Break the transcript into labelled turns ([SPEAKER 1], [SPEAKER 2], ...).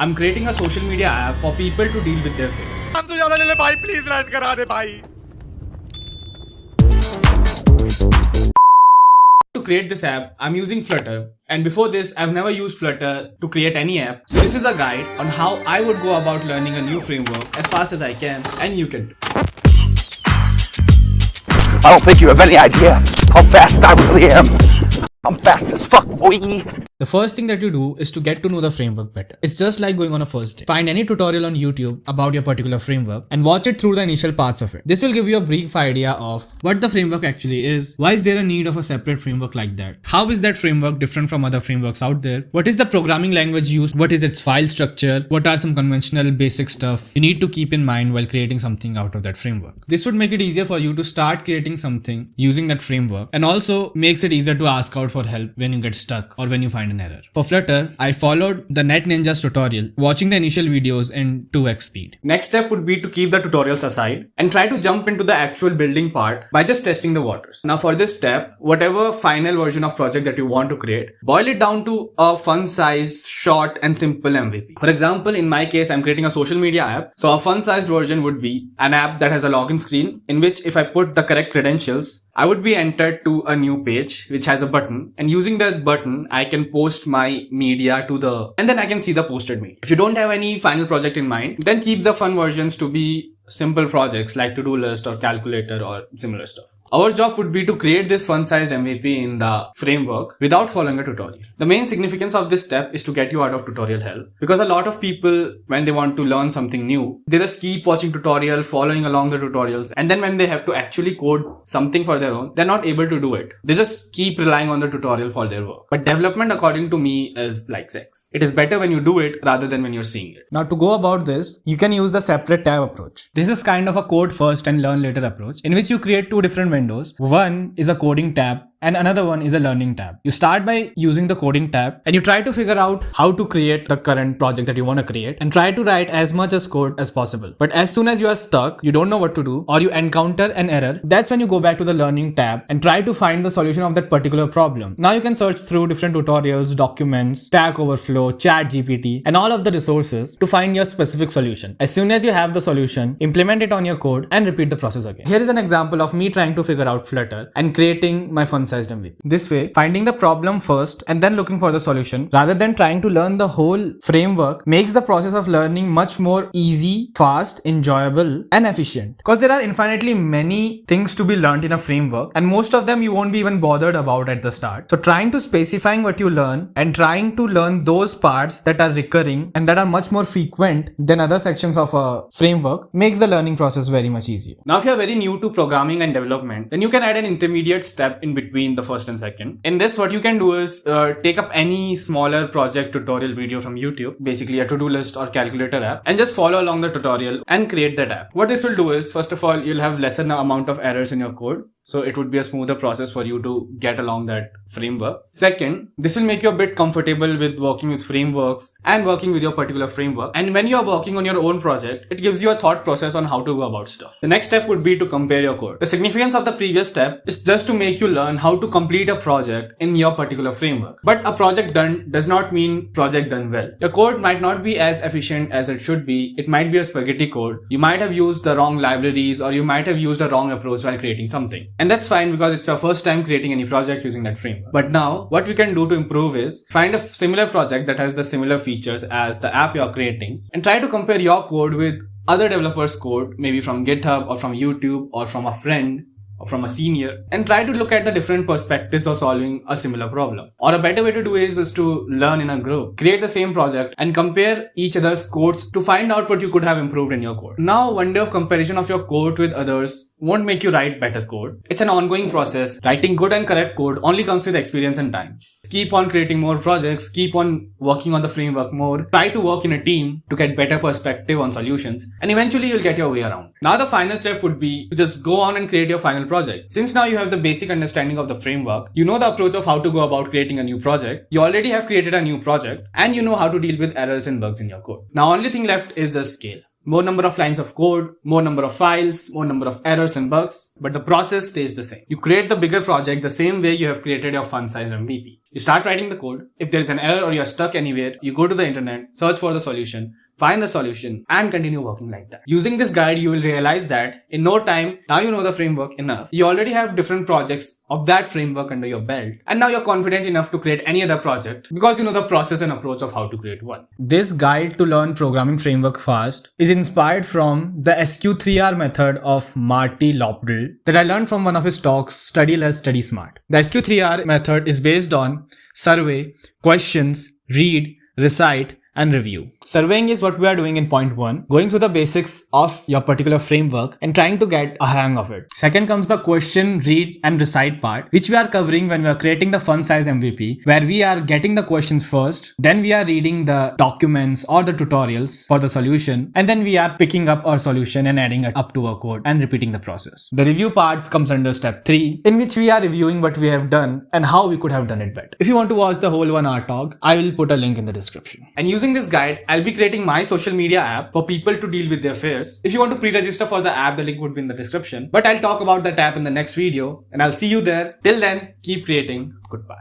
[SPEAKER 1] I'm creating a social media app for people to deal with their fears.
[SPEAKER 2] हम तो ज्यादा ले ले भाई, प्लीज रन करा दे भाई.
[SPEAKER 1] To create this app, I'm using Flutter. And before this, I've never used Flutter to create any app. So this is a guide on how I would go about learning a new framework as fast as I can, and you can too.
[SPEAKER 3] I don't think you have any idea how fast I really am. I'm fast as fuck, boy.
[SPEAKER 1] The first thing that you do is to get to know the framework better. It's just like going on a first date. Find any tutorial on YouTube about your particular framework and watch it through the initial parts of it. This will give you a brief idea of what the framework actually is, why is there a need of a separate framework like that, how is that framework different from other frameworks out there, what is the programming language used, what is its file structure, what are some conventional basic stuff you need to keep in mind while creating something out of that framework. This would make it easier for you to start creating something using that framework, and also makes it easier to ask out for help when you get stuck or when you find an error. For Flutter, I followed the NetNinja's tutorial, watching the initial videos in 2x speed. Next step would be to keep the tutorials aside and try to jump into the actual building part by just testing the waters. Now for this step, whatever final version of project that you want to create, boil it down to a fun-sized, short and simple MVP. For example, in my case, I'm creating a social media app. So a fun-sized version would be an app that has a login screen in which if I put the correct credentials, I would be entered to a new page which has a button, and using that button I can post my media and then I can see the posted media. If you don't have any final project in mind, then keep the fun versions to be simple projects like to-do list or calculator or similar stuff. Our job would be to create this fun-sized MVP in the framework without following a tutorial. The main significance of this step is to get you out of tutorial hell, because a lot of people, when they want to learn something new, they just keep watching tutorial, following along the tutorials, and then when they have to actually code something for their own, they're not able to do it. They just keep relying on the tutorial for their work. But development, according to me, is like sex. It is better when you do it rather than when you're seeing it. Now to go about this, you can use the separate tab approach. This is kind of a code first and learn later approach in which you create two different windows. One is a coding tab and another one is a learning tab. You start by using the coding tab and you try to figure out how to create the current project that you want to create and try to write as much as code as possible. But as soon as you are stuck, you don't know what to do, or you encounter an error, that's when you go back to the learning tab and try to find the solution of that particular problem. Now you can search through different tutorials, documents, Stack Overflow, ChatGPT, and all of the resources to find your specific solution. As soon as you have the solution, implement it on your code and repeat the process again. Here is an example of me trying to figure out Flutter and creating my fun-sized MVP. This way, finding the problem first and then looking for the solution rather than trying to learn the whole framework makes the process of learning much more easy, fast, enjoyable, and efficient. Because there are infinitely many things to be learned in a framework, and most of them you won't be even bothered about at the start. So trying to specifying what you learn and trying to learn those parts that are recurring and that are much more frequent than other sections of a framework makes the learning process very much easier. Now if you're very new to programming and development, then you can add an intermediate step in between the first and second. In this, what you can do is take up any smaller project tutorial video from YouTube, basically a to-do list or calculator app, and just follow along the tutorial and create that app. What this will do is, first of all, you'll have lesser amount of errors in your code. So it would be a smoother process for you to get along that framework. Second, this will make you a bit comfortable with working with frameworks and working with your particular framework. And when you're working on your own project, it gives you a thought process on how to go about stuff. The next step would be to compare your code. The significance of the previous step is just to make you learn how to complete a project in your particular framework. But a project done does not mean project done well. Your code might not be as efficient as it should be. It might be a spaghetti code. You might have used the wrong libraries, or you might have used the wrong approach while creating something. And that's fine because it's your first time creating any project using that framework. But now what we can do to improve is find a similar project that has the similar features as the app you're creating and try to compare your code with other developers' code, maybe from GitHub or from YouTube or from a friend or from a senior, and try to look at the different perspectives of solving a similar problem. Or a better way to do is to learn in a group. Create the same project and compare each other's codes to find out what you could have improved in your code. Now, one day of comparison of your code with others won't make you write better code. It's an ongoing process. Writing good and correct code only comes with experience and time. Keep on creating more projects, keep on working on the framework more, try to work in a team to get better perspective on solutions, and eventually you'll get your way around. Now the final step would be to just go on and create your final project. Since now you have the basic understanding of the framework, you know the approach of how to go about creating a new project, you already have created a new project, and you know how to deal with errors and bugs in your code. Now only thing left is just scale. More number of lines of code, more number of files, more number of errors and bugs, but the process stays the same. You create the bigger project the same way you have created your fun-sized MVP. You start writing the code. If there is an error or you're stuck anywhere, you go to the internet, search for the solution, find the solution, and continue working like that. Using this guide, you will realize that in no time, now you know the framework enough. You already have different projects of that framework under your belt. And now you're confident enough to create any other project because you know the process and approach of how to create one. This guide to learn programming framework fast is inspired from the SQ3R method of Marty Lopdell that I learned from one of his talks, Study Less, Study Smart. The SQ3R method is based on survey, questions, read, recite, and review. Surveying is what we are doing in point 1, going through the basics of your particular framework and trying to get a hang of it. Second comes the question, read, and recite part, which we are covering when we are creating the fun size MVP, where we are getting the questions first, then we are reading the documents or the tutorials for the solution, and then we are picking up our solution and adding it up to our code and repeating the process. The review parts comes under step 3, in which we are reviewing what we have done and how we could have done it better. If you want to watch the whole 1 hour talk, I will put a link in the description. And using this guide, I'll be creating my social media app for people to deal with their fears. If you want to pre-register for the app, the link would be in the description. But I'll talk about that app in the next video and I'll see you there. Till then, keep creating. Goodbye.